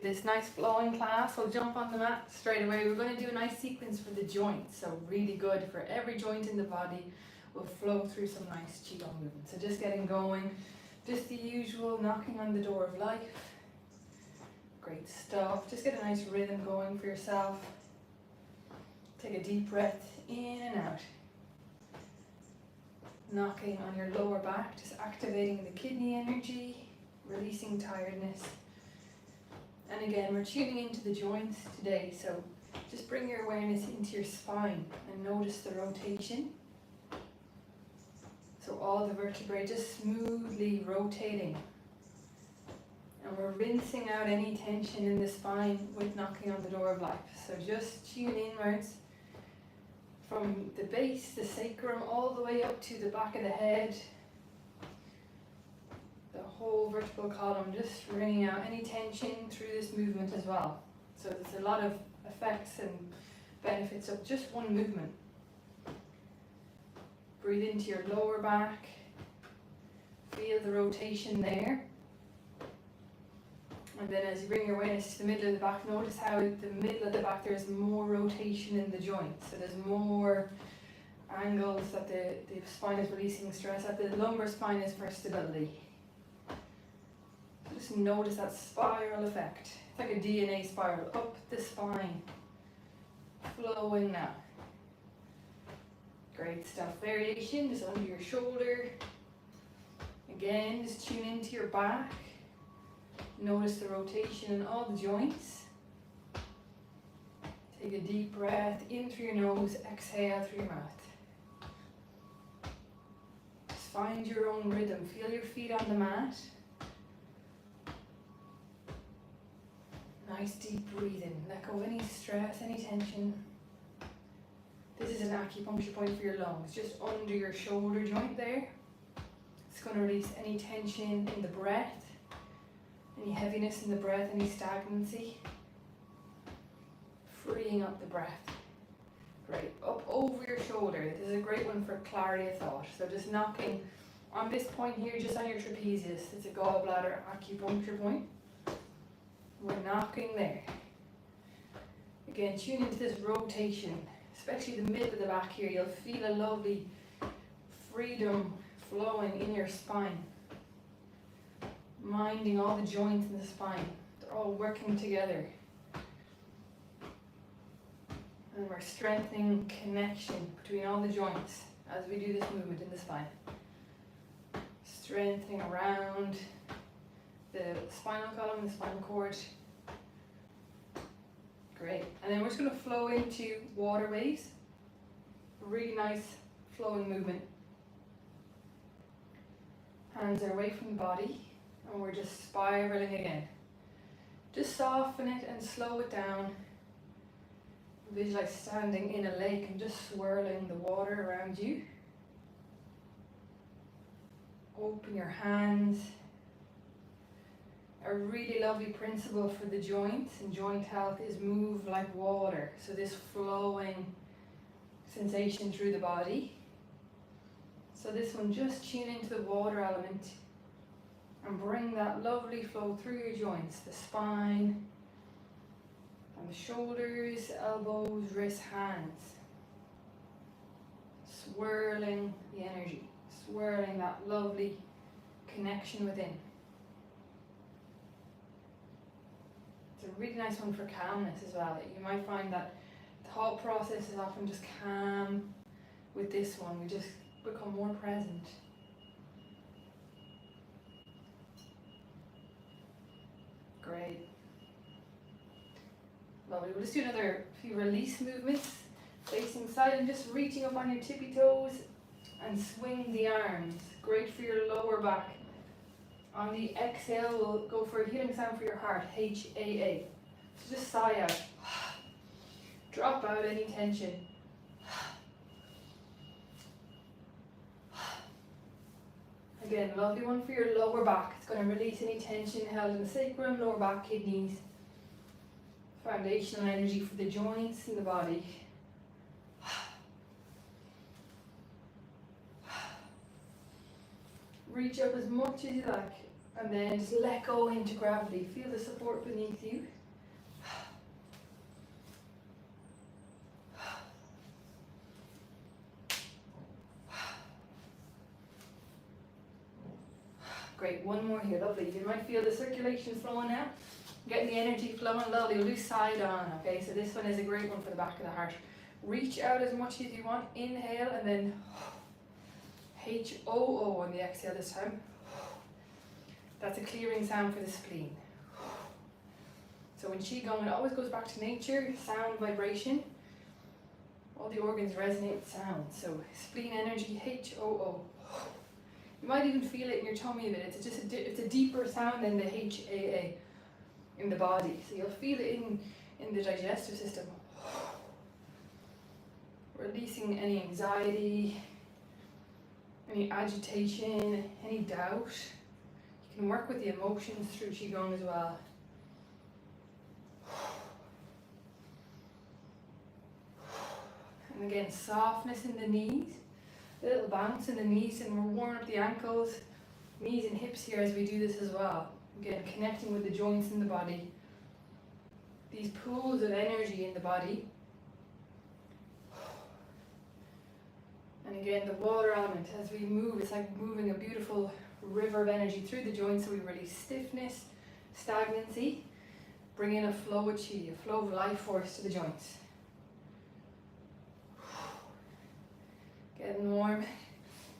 This nice flowing class. We'll jump on the mat straight away. We're going to do a nice sequence for the joints, so really good for every joint in the body. We'll flow through some nice qigong movements. So just getting going, just the usual knocking on the door of life. Great stuff. Just get a nice rhythm going for yourself. Take a deep breath in and out. Knocking on your lower back, just activating the kidney energy, releasing tiredness. And again, we're tuning into the joints today, so just bring your awareness into your spine and notice the rotation. So all the vertebrae just smoothly rotating. And we're rinsing out any tension in the spine with knocking on the door of life. So just tune inwards from the base, the sacrum, all the way up to the back of the head. The whole vertebral column, just wringing out any tension through this movement as well. So there's a lot of effects and benefits of just one movement. Breathe into your lower back. Feel the rotation there. And then as you bring your awareness to the middle of the back, notice how the middle of the back there's more rotation in the joint. So there's more angles that the spine is releasing stress at. The lumbar spine is for stability. Just notice that spiral effect. It's like a DNA spiral up the spine. Flowing now. Great stuff. Variation just under your shoulder. Again, just tune into your back. Notice the rotation in all the joints. Take a deep breath in through your nose, exhale through your mouth. Just find your own rhythm. Feel your feet on the mat. Nice deep breathing. Let go of any stress, any tension. This is an acupuncture point for your lungs, just under your shoulder joint there. It's going to release any tension in the breath. Any heaviness in the breath, any stagnancy. Freeing up the breath. Great. Up over your shoulder. This is a great one for clarity of thought. So just knocking on this point here, just on your trapezius. It's a gallbladder acupuncture point. We're knocking there. Again, tune into this rotation, especially the middle of the back here. You'll feel a lovely freedom flowing in your spine. Minding all the joints in the spine. They're all working together. And we're strengthening connection between all the joints as we do this movement in the spine. Strengthening around the spinal column, the spinal cord. Great. And then we're just going to flow into water waves. A really nice flowing movement. Hands are away from the body. And we're just spiraling again. Just soften it and slow it down. Visualize standing in a lake and just swirling the water around you. Open your hands. A really lovely principle for the joints and joint health is move like water. So this flowing sensation through the body. So this one, just tune into the water element. And bring that lovely flow through your joints, the spine, and the shoulders, elbows, wrists, hands. Swirling the energy, swirling that lovely connection within. It's a really nice one for calmness as well. You might find that the thought process is often just calm. With this one, we just become more present. Great. Lovely. We'll just do another few release movements. Facing side and just reaching up on your tippy toes and swing the arms. Great for your lower back. On the exhale, we'll go for a healing sound for your heart. H-A-A. So just sigh out. Drop out any tension. Again, lovely one for your lower back. It's going to release any tension held in the sacrum, lower back, kidneys. Foundational energy for the joints in the body. Reach up as much as you like. And then just let go into gravity. Feel the support beneath you. Great, one more here, lovely. You might feel the circulation flowing now. Getting the energy flowing, lovely. We'll do side on, okay? So this one is a great one for the back of the heart. Reach out as much as you want. Inhale and then H-O-O on the exhale this time. That's a clearing sound for the spleen. So in Qigong, it always goes back to nature, sound, vibration. All the organs resonate with sound. So spleen energy, H-O-O. You might even feel it in your tummy a bit. It's just it's a deeper sound than the H-A-A in the body. So you'll feel it in the digestive system. Releasing any anxiety, any agitation, any doubt. You can work with the emotions through Qigong as well. And again, softness in the knees. A little bounce in the knees, and we're warming up the ankles, knees and hips here as we do this as well. Again, connecting with the joints in the body. These pools of energy in the body. And again, the water element, as we move, it's like moving a beautiful river of energy through the joints, so we release stiffness, stagnancy, bring in a flow of chi, a flow of life force to the joints. Getting warm.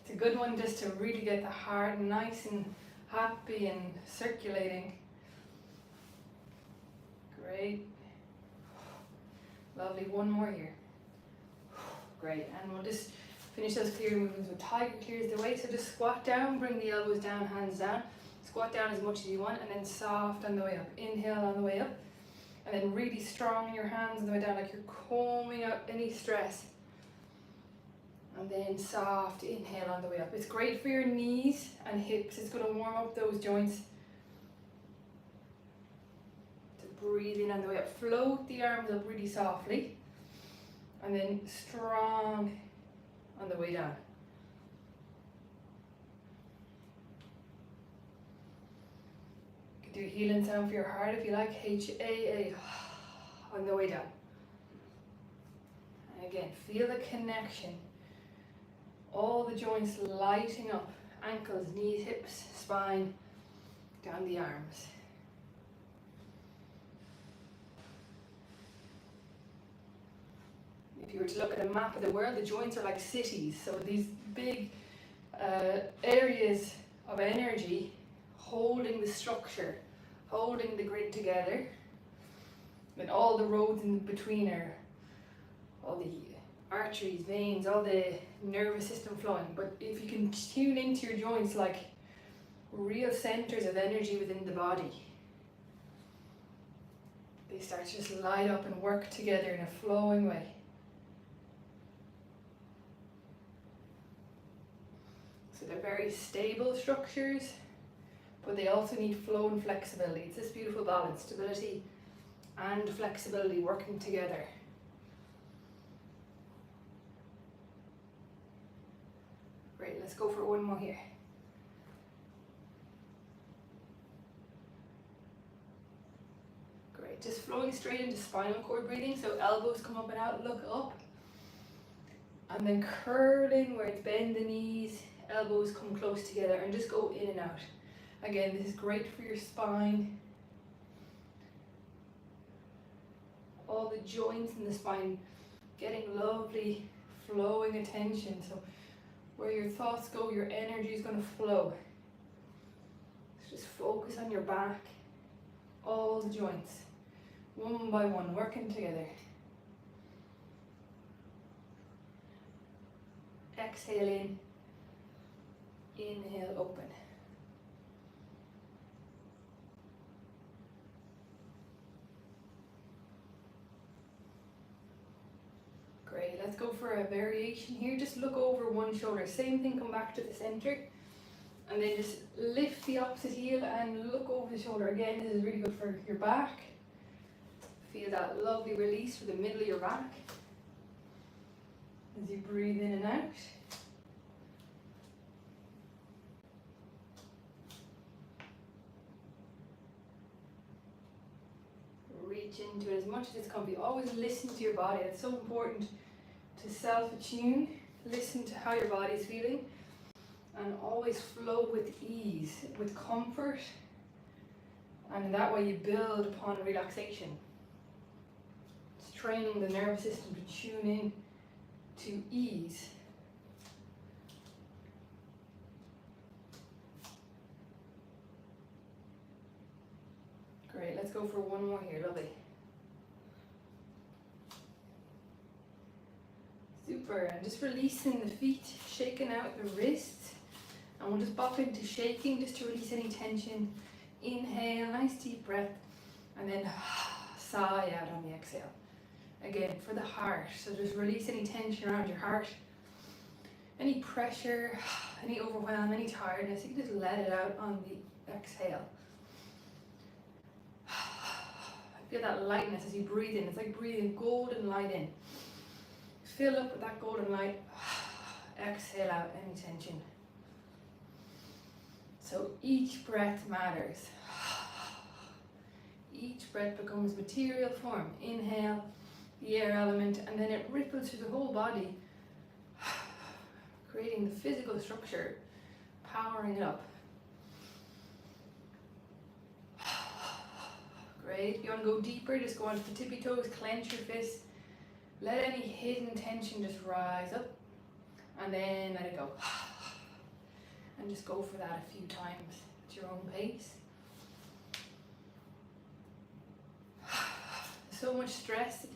It's a good one just to really get the heart nice and happy and circulating. Great. Lovely, one more here. Great, and we'll just finish those clear movements with tiger clears the way. So just squat down, bring the elbows down, hands down. Squat down as much as you want, and then soft on the way up. Inhale on the way up, and then really strong in your hands on the way down, like you're combing out any stress. And then soft inhale on the way up. It's great for your knees and hips. It's going to warm up those joints. To breathe in on the way up. Float the arms up really softly. And then strong on the way down. You can do a healing sound for your heart if you like. H-A-A on the way down. And again, feel the connection. All the joints lighting up, ankles, knees, hips, spine, down the arms. If you were to look at a map of the world, the joints are like cities. So these big areas of energy holding the structure, holding the grid together. And all the roads in between are all the arteries, veins, all the nervous system flowing. But if you can tune into your joints like real centers of energy within the body, they start to just light up and work together in a flowing way. So they're very stable structures, but they also need flow and flexibility. It's this beautiful balance, stability and flexibility working together. Great, let's go for one more here. Great, just flowing straight into spinal cord breathing. So elbows come up and out, look up. And then curling where it's bend the knees, elbows come close together and just go in and out. Again, this is great for your spine. All the joints in the spine getting lovely flowing attention. So where your thoughts go, your energy is going to flow. So just focus on your back, all the joints, one by one, working together. Exhale in, inhale open. Great, let's go for a variation here. Just look over one shoulder. Same thing, come back to the center. And then just lift the opposite heel and look over the shoulder. Again, this is really good for your back. Feel that lovely release for the middle of your back. As you breathe in and out. pitch into it as much as it's comfy. Always listen to your body. It's so important to self-attune, listen to how your body's feeling, and always flow with ease, with comfort, and that way you build upon relaxation. It's training the nervous system to tune in to ease. Great, let's go for one more here, lovely. Super, and just releasing the feet, shaking out the wrists, and we'll just bop into shaking just to release any tension. Inhale, nice deep breath, and then sigh out on the exhale. Again, for the heart, so just release any tension around your heart, any pressure, any overwhelm, any tiredness, you can just let it out on the exhale. Feel that lightness as you breathe in. It's like breathing golden light in. Fill up with that golden light. Exhale out any tension. So each breath matters. Each breath becomes material form. Inhale, the air element, and then it ripples through the whole body, creating the physical structure, powering it up. Great. If you want to go deeper, just go onto the tippy toes, clench your fists. Let any hidden tension just rise up, and then let it go. And just go for that a few times at your own pace. So much stress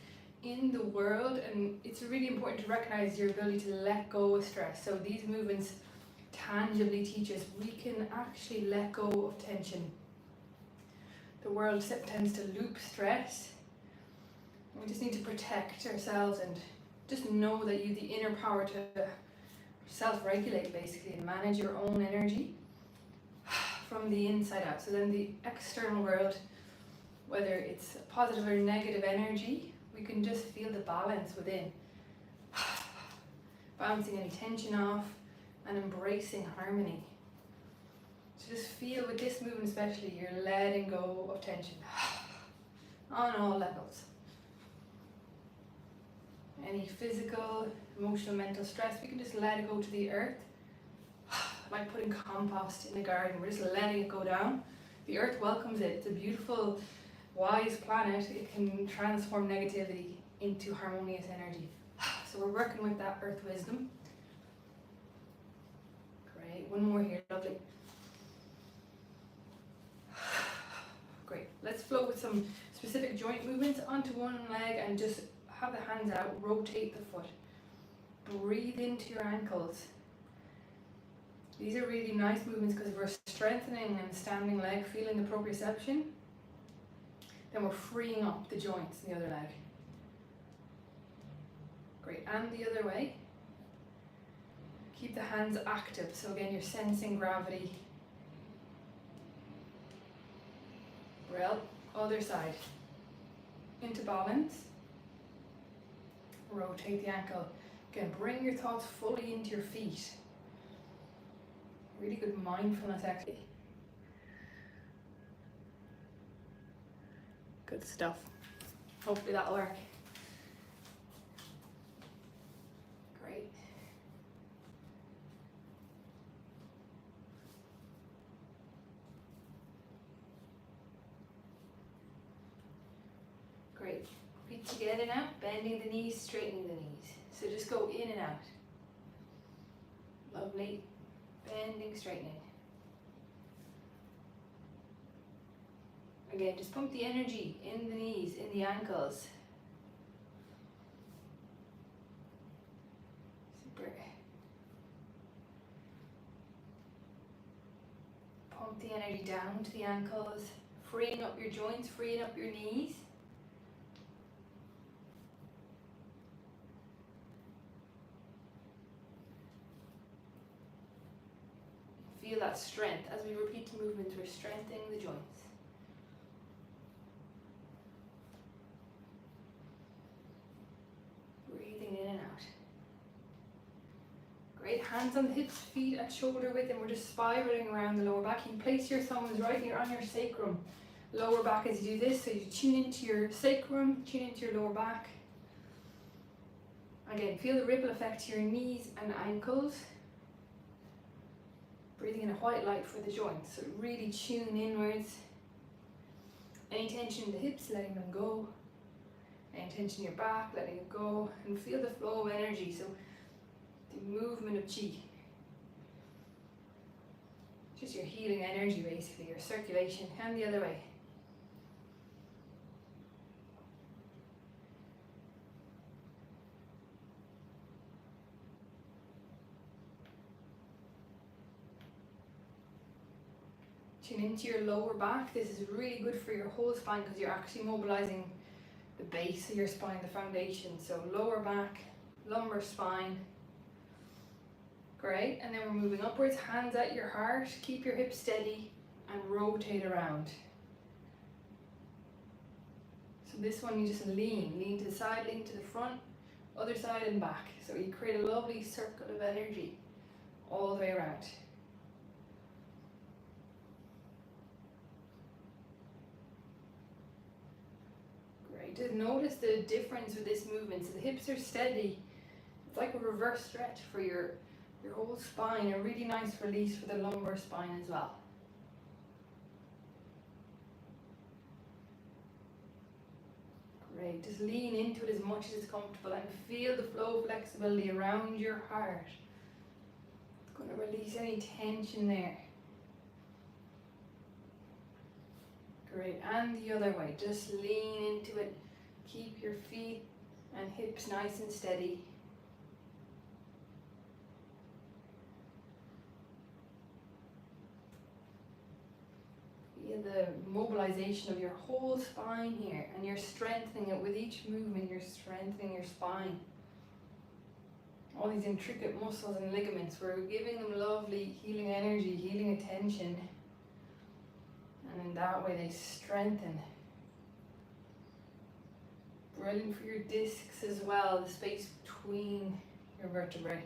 in the world, and it's really important to recognize your ability to let go of stress. So these movements tangibly teach us we can actually let go of tension. The world tends to loop stress. We just need to protect ourselves and just know that you have the inner power to self-regulate basically and manage your own energy from the inside out. So then the external world, whether it's positive or negative energy, we can just feel the balance within. Bouncing any tension off and embracing harmony. So just feel with this movement especially, you're letting go of tension on all levels. Any physical, emotional, mental stress, we can just let it go to the earth. Like putting compost in a garden, we're just letting it go down. The earth welcomes it. It's a beautiful, wise planet. It can transform negativity into harmonious energy. So we're working with that earth wisdom. Great, one more here, lovely. Great, let's flow with some specific joint movements onto one leg and just have the hands out, rotate the foot. Breathe into your ankles. These are really nice movements because we're strengthening and standing leg, feeling the proprioception. Then we're freeing up the joints in the other leg. Great, and the other way. Keep the hands active, so again you're sensing gravity. Well, other side. Into balance. Rotate the ankle. Again, bring your thoughts fully into your feet. Really good mindfulness actually. Good stuff. Hopefully that'll work. Great. Great. Feet together now, bending the knees, straightening the knees. So just go in and out. Lovely. Bending, straightening. Again, just pump the energy in the knees, in the ankles. Super. Pump the energy down to the ankles, freeing up your joints, freeing up your knees. Feel that strength. As we repeat the movements, we're strengthening the joints. Breathing in and out. Great, hands on the hips, feet at shoulder width, and we're just spiraling around the lower back. You place your thumbs right here on your sacrum, lower back as you do this. So you tune into your sacrum, tune into your lower back. Again, feel the ripple effect to your knees and ankles. Breathing in a white light for the joints. So really tune inwards. Any tension in the hips, letting them go. Any tension in your back, letting it go. And feel the flow of energy. So the movement of chi. Just your healing energy basically, your circulation, and the other way. Tune into your lower back. This is really good for your whole spine because you're actually mobilizing the base of your spine, the foundation. So lower back, lumbar spine. Great, and then we're moving upwards, hands at your heart, keep your hips steady and rotate around. So this one you just lean to the side, lean to the front, other side and back. So you create a lovely circle of energy all the way around. Great, just notice the difference with this movement. So the hips are steady, it's like a reverse stretch for your whole spine, a really nice release for the lumbar spine as well. Great, just lean into it as much as it's comfortable and feel the flow of flexibility around your heart. It's going to release any tension there. Great, and the other way, just lean into it. Keep your feet and hips nice and steady. Feel the mobilization of your whole spine here, and you're strengthening it with each movement. You're strengthening your spine. All these intricate muscles and ligaments, we're giving them lovely healing energy, healing attention, and in that way they strengthen. Brilliant for your discs as well, the space between your vertebrae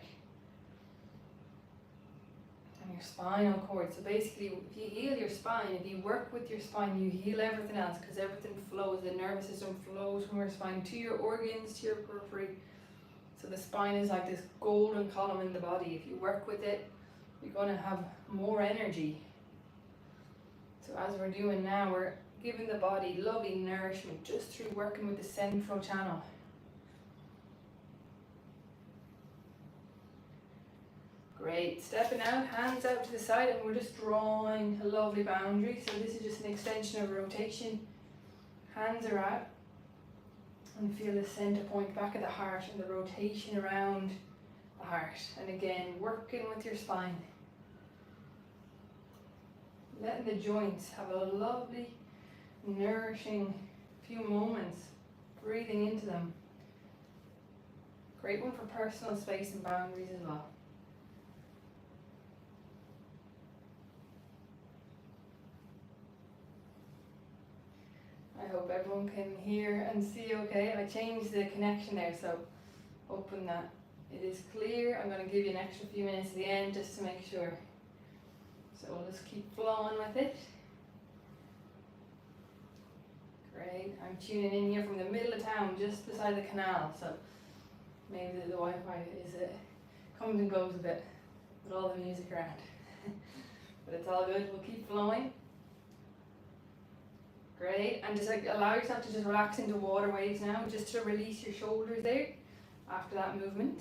and your spinal cord. So basically, if you heal your spine, if you work with your spine, you heal everything else, because everything flows. The nervous system flows from your spine to your organs, to your periphery. So the spine is like this golden column in the body. If you work with it, you're going to have more energy. So as we're doing now, we're giving the body lovely nourishment just through working with the central channel. Great, stepping out, hands out to the side, and we're just drawing a lovely boundary. So this is just an extension of rotation. Hands are out, and feel the center point back of the heart and the rotation around the heart. And again, working with your spine. Letting the joints have a lovely, nourishing few moments, breathing into them. Great one for personal space and boundaries as well. I hope everyone can hear and see okay. I changed the connection there, so hoping that it is clear. I'm going to give you an extra few minutes at the end just to make sure. So we'll just keep flowing with it. Great, I'm tuning in here from the middle of town, just beside the canal, so maybe the Wi-Fi is comes and goes a bit with all the music around. But it's all good, we'll keep flowing. Great, and just like allow yourself to just relax into water waves now, just to release your shoulders there after that movement.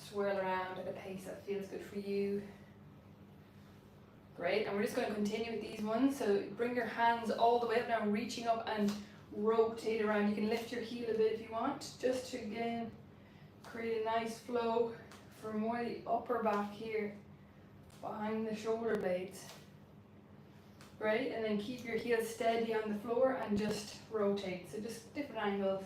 Swirl around at a pace that feels good for you. Great, and we're just going to continue with these ones. So bring your hands all the way up now, reaching up and rotate around. You can lift your heel a bit if you want, just to again create a nice flow for more the upper back here, behind the shoulder blades. Great, and then keep your heels steady on the floor and just rotate. So just different angles.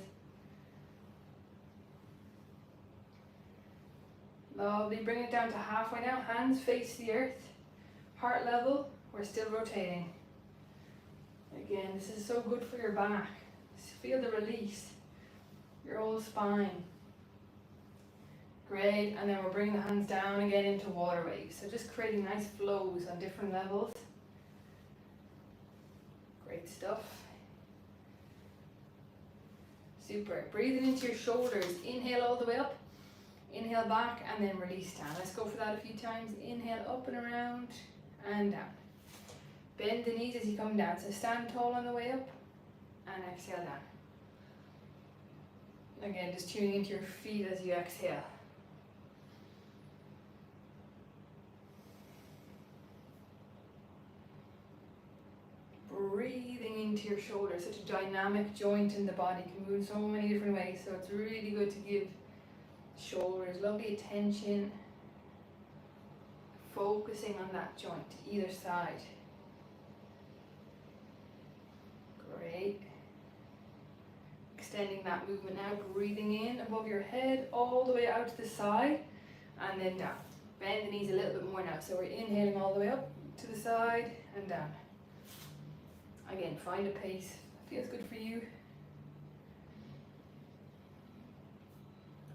Lovely, bring it down to halfway now. Hands face the earth. Heart level, we're still rotating. Again, this is so good for your back. Just feel the release, your whole spine. Great, and then we're bringing the hands down again into water waves. So just creating nice flows on different levels. Great stuff. Super. Breathing into your shoulders. Inhale all the way up. Inhale back and then release down. Let's go for that a few times. Inhale up and around and down. Bend the knees as you come down. So stand tall on the way up and exhale down. Again, just tuning into your feet as you exhale. Breathing into your shoulders, such a dynamic joint in the body, can move in so many different ways, so it's really good to give shoulders lovely attention, focusing on that joint, either side. Great. Extending that movement now, breathing in above your head, all the way out to the side, and then down. Bend the knees a little bit more now, so we're inhaling all the way up to the side and down. Again, find a pace that feels good for you.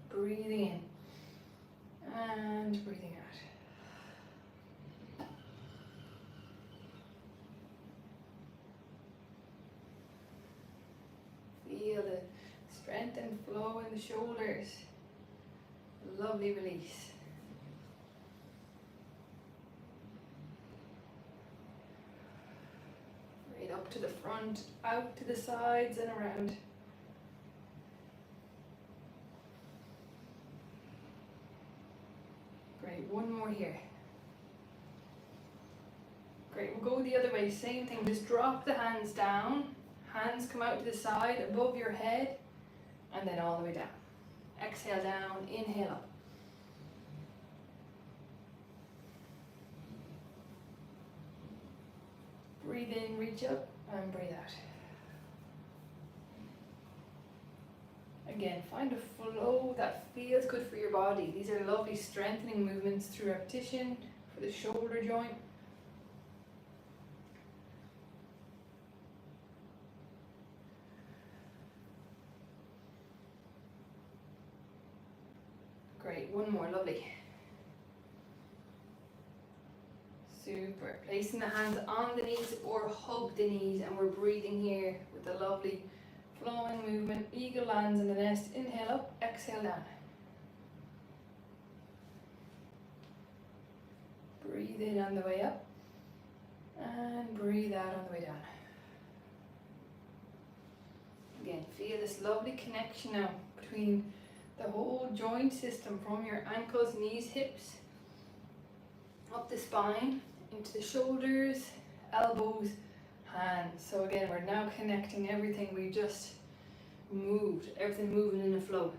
Breathing in and breathing out. Feel the strength and flow in the shoulders. Lovely release. Up to the front, out to the sides and around. Great, one more here. Great, we'll go the other way, same thing, just drop the hands down, hands come out to the side, above your head, and then all the way down. Exhale down, inhale up. Breathe in, reach up, and breathe out. Again, find a flow that feels good for your body. These are lovely strengthening movements through repetition for the shoulder joint. Great, one more, lovely. Super. Placing the hands on the knees or hug the knees, and we're breathing here with the lovely flowing movement. Eagle lands in the nest. Inhale up, exhale down. Breathe in on the way up and breathe out on the way down. Again, feel this lovely connection now between the whole joint system from your ankles, knees, hips, up the spine, into the shoulders, elbows, hands. So again, we're now connecting everything we just moved, everything moving in a flow.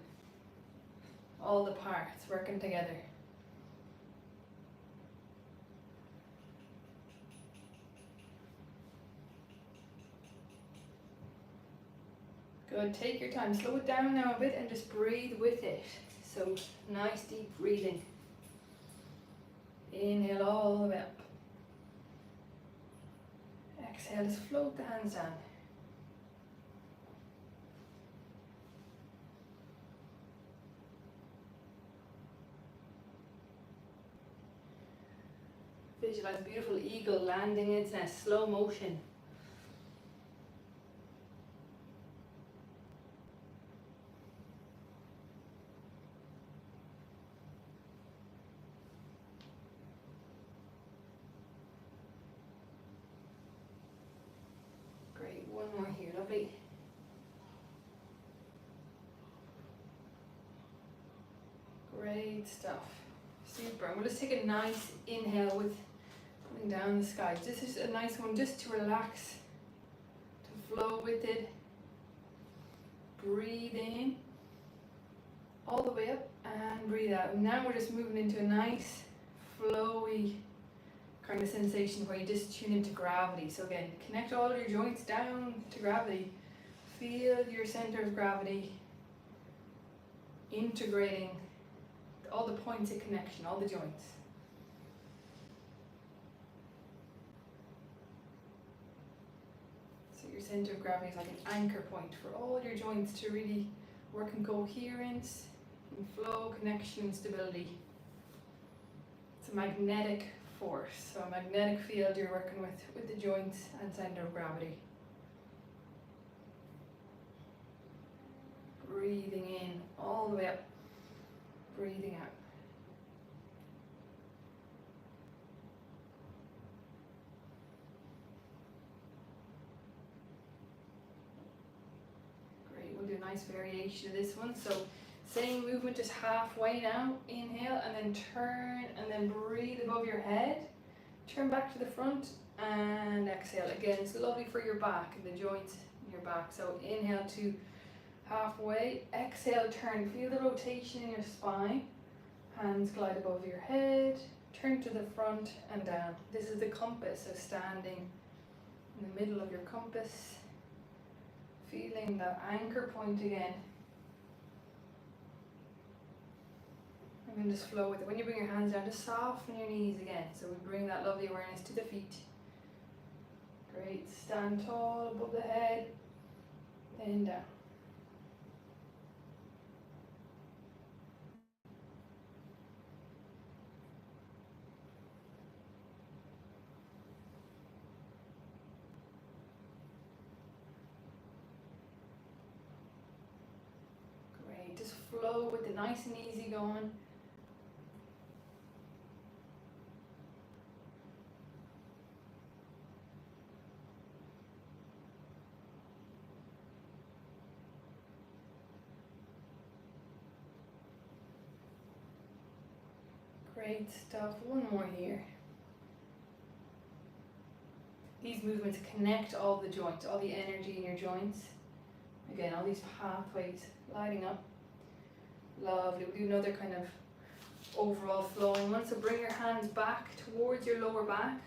All the parts working together. Good, take your time, slow it down now a bit and just breathe with it. So nice deep breathing. Inhale all the way up. Exhale, just float the hands down. Visualize a beautiful eagle landing in its nest, slow motion. One more here, lovely. Great stuff. Super. And we'll just take a nice inhale with coming down the sky. This is a nice one just to relax, to flow with it. Breathe in all the way up and breathe out. And now we're just moving into a nice flowy kind of sensation where you just tune into gravity. So again, connect all your joints down to gravity. Feel your center of gravity integrating all the points of connection, all the joints. So your center of gravity is like an anchor point for all your joints to really work in coherence, in flow, connection, stability. It's a magnetic force, so a magnetic field you're working with the joints and center of gravity. breathing in all the way up, breathing out. Great, we'll do a nice variation of this one. So same movement, just halfway now. Inhale and then turn and then breathe above your head. Turn back to the front and exhale. Again, it's lovely for your back and the joints in your back. So inhale to halfway, exhale, turn. Feel the rotation in your spine. Hands glide above your head. Turn to the front and down. This is the compass, so standing in the middle of your compass. Feeling that anchor point again. And then just flow with it. When you bring your hands down, just soften your knees again. So we bring that lovely awareness to the feet. Great. Stand tall above the head. Then down. Great. Just flow with it, nice and easy going. Great stuff. One more here. These movements connect all the joints, all the energy in your joints. Again, all these pathways lighting up. Lovely. We'll do another kind of overall flowing one. So bring your hands back towards your lower back,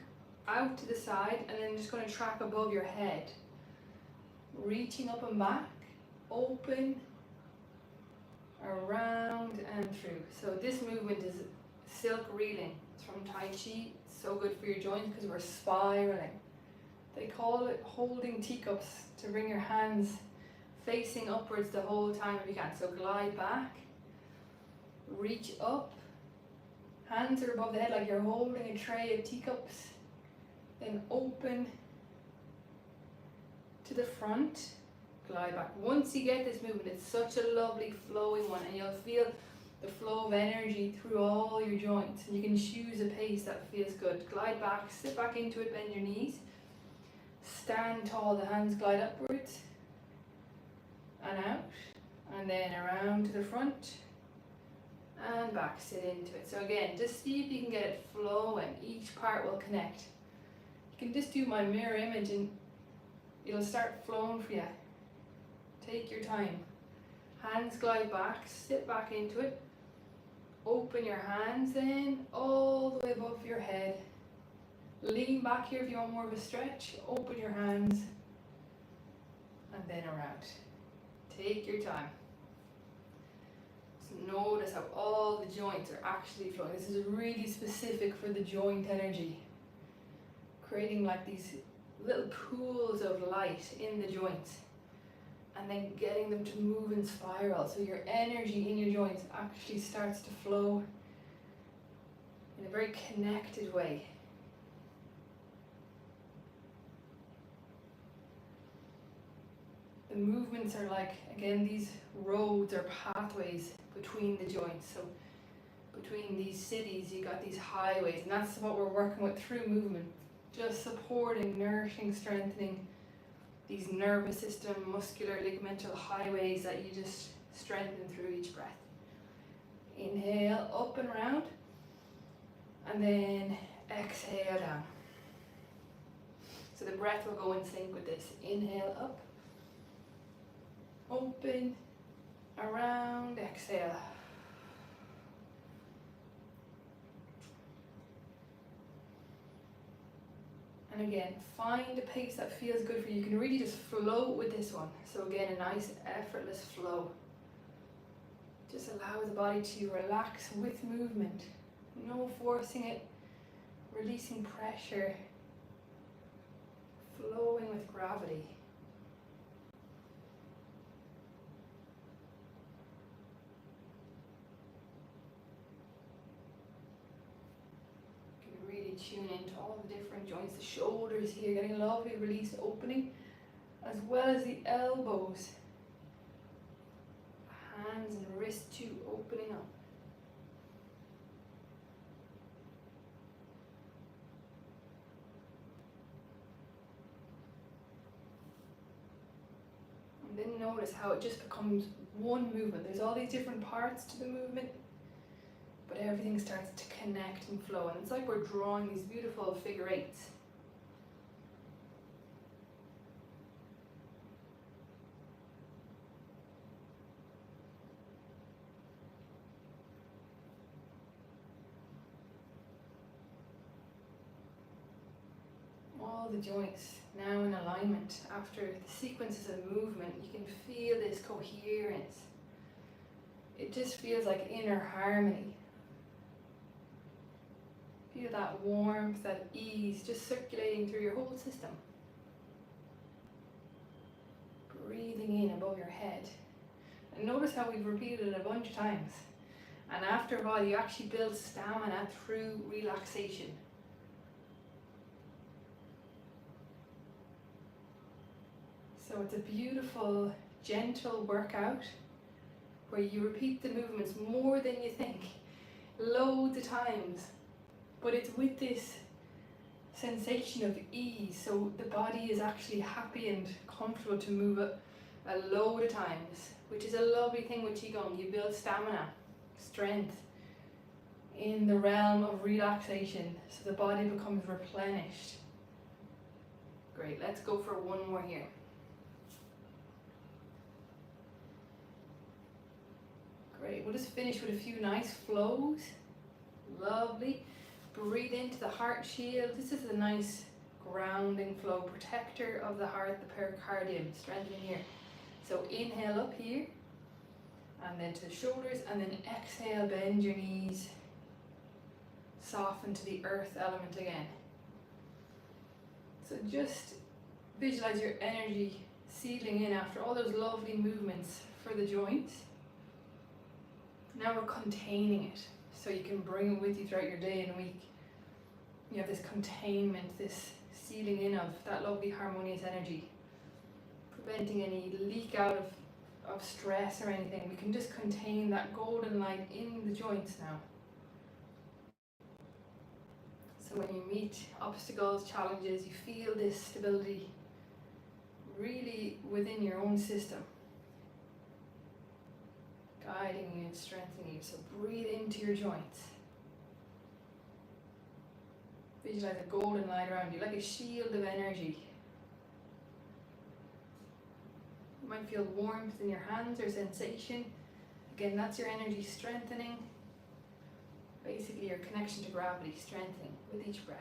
out to the side, and then just going to track above your head. Reaching up and back, open, around and through. So this movement is silk reeling. It's from Tai Chi. It's so good for your joints because we're spiraling. They call it holding teacups, to bring your hands facing upwards the whole time if you can. So glide back, reach up, hands are above the head like you're holding a tray of teacups, then open to the front, glide back. Once you get this movement, it's such a lovely flowing one, and you'll feel the flow of energy through all your joints, and you can choose a pace that feels good. Glide back, sit back into it, bend your knees, stand tall, the hands glide upwards and out, and then around to the front and back, sit into it. So again, just see if you can get it flowing. Each part will connect. You can just do my mirror image and it'll start flowing for you. Take your time. Hands glide back, sit back into it. Open your hands in all the way above your head. Lean back here if you want more of a stretch. Open your hands and then around. Take your time. So notice how all the joints are actually flowing. This is really specific for the joint energy. Creating like these little pools of light in the joints. And then getting them to move and spiral. So your energy in your joints actually starts to flow in a very connected way. The movements are like, again, these roads or pathways between the joints. So between these cities, you got these highways, and that's what we're working with through movement. Just supporting, nourishing, strengthening these nervous system, muscular, ligamental highways that you just strengthen through each breath. Inhale, up and round, and then exhale down. So the breath will go in sync with this. Inhale up, open, around, exhale. And again, find a pace that feels good for you. You can really just flow with this one. So again, a nice effortless flow. Just allow the body to relax with movement. No forcing it, releasing pressure, flowing with gravity. Tune into all the different joints, the shoulders here, getting a lovely release, opening, as well as the elbows. hands and wrists too, opening up. And then notice how it just becomes one movement. There's all these different parts to the movement, but everything starts to connect and flow. And it's like we're drawing these beautiful figure eights. All the joints now in alignment. After the sequences of movement, you can feel this coherence. It just feels like inner harmony. Feel that warmth, that ease just circulating through your whole system. Breathing in above your head. And notice how we've repeated it a bunch of times. And after a while, you actually build stamina through relaxation. So it's a beautiful, gentle workout where you repeat the movements more than you think, loads of times, but it's with this sensation of ease, so the body is actually happy and comfortable to move it a load of times, which is a lovely thing with Qigong. You build stamina, strength in the realm of relaxation, so the body becomes replenished. Great, let's go for one more here. Great, we'll just finish with a few nice flows. Lovely. Breathe into the heart shield. This is a nice grounding flow, protector of the heart, the pericardium, strengthening here. So inhale up here, and then to the shoulders, and then exhale, bend your knees, soften to the earth element again. So just visualize your energy settling in after all those lovely movements for the joints. Now we're containing it, so you can bring it with you throughout your day and week. You have this containment, this sealing in of that lovely harmonious energy, preventing any leak out of stress or anything. We can just contain that golden light in the joints now. So when you meet obstacles, challenges, you feel this stability really within your own system, guiding you and strengthening you. So breathe into your joints. Visualize a golden light around you, like a shield of energy. You might feel warmth in your hands or sensation. Again, that's your energy strengthening. Basically your connection to gravity strengthening with each breath.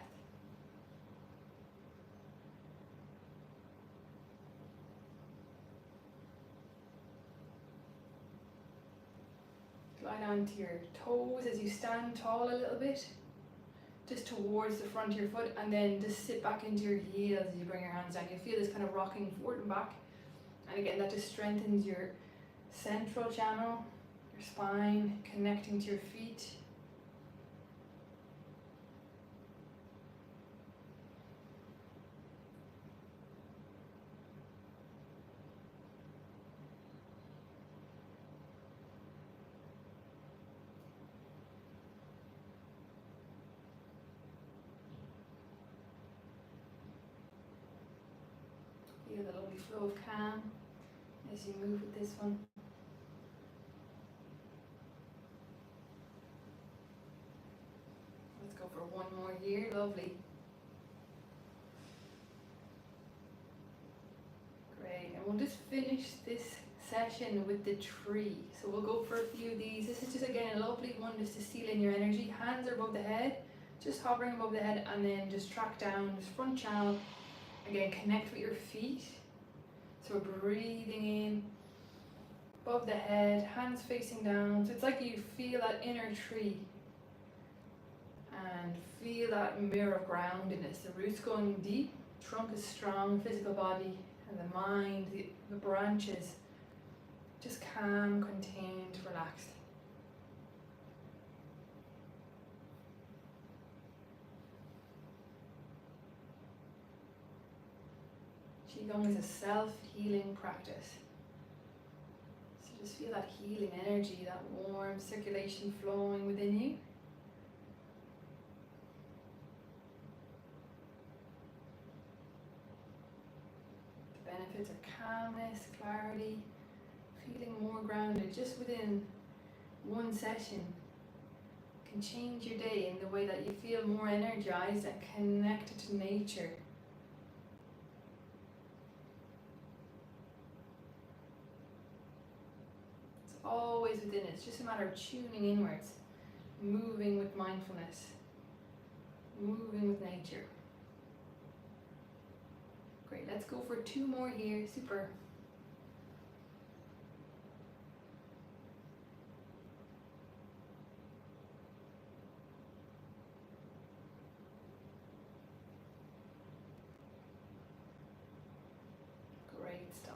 Glide onto your toes as you stand tall a little bit, just towards the front of your foot, and then just sit back into your heels as you bring your hands down. You feel this kind of rocking forward and back, and again that just strengthens your central channel, your spine, connecting to your feet. Feel the lovely flow of calm as you move with this one. Let's go for one more here. Lovely. Great. And we'll just finish this session with the tree. So we'll go for a few of these. This is just again a lovely one just to seal in your energy. Hands are above the head, just hovering above the head, and then just track down this front channel. Again, connect with your feet. So we're breathing in above the head, hands facing down. So it's like you feel that inner tree and feel that mirror of groundedness. The roots going deep, trunk is strong, physical body, and the mind, the branches, just calm, contained, relaxed. Qigong is a self-healing practice. So Just feel that healing energy, that warm circulation flowing within you. The benefits of calmness, clarity, feeling more grounded just within one session can change your day in the way that you feel more energized and connected to nature. It's always within. It's just a matter of tuning inwards, moving with mindfulness, moving with nature. Great, let's go for 2 more here. Super. Great stuff.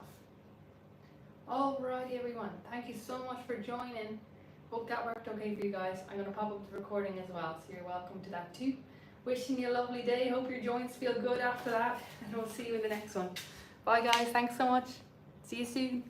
Alrighty everyone, thank you so much for joining. Hope that worked okay for you guys. I'm going to pop up the recording as well, so you're welcome to that too. Wishing you a lovely day. Hope your joints feel good after that, and we'll see you in the next one. Bye guys, thanks so much. See you soon.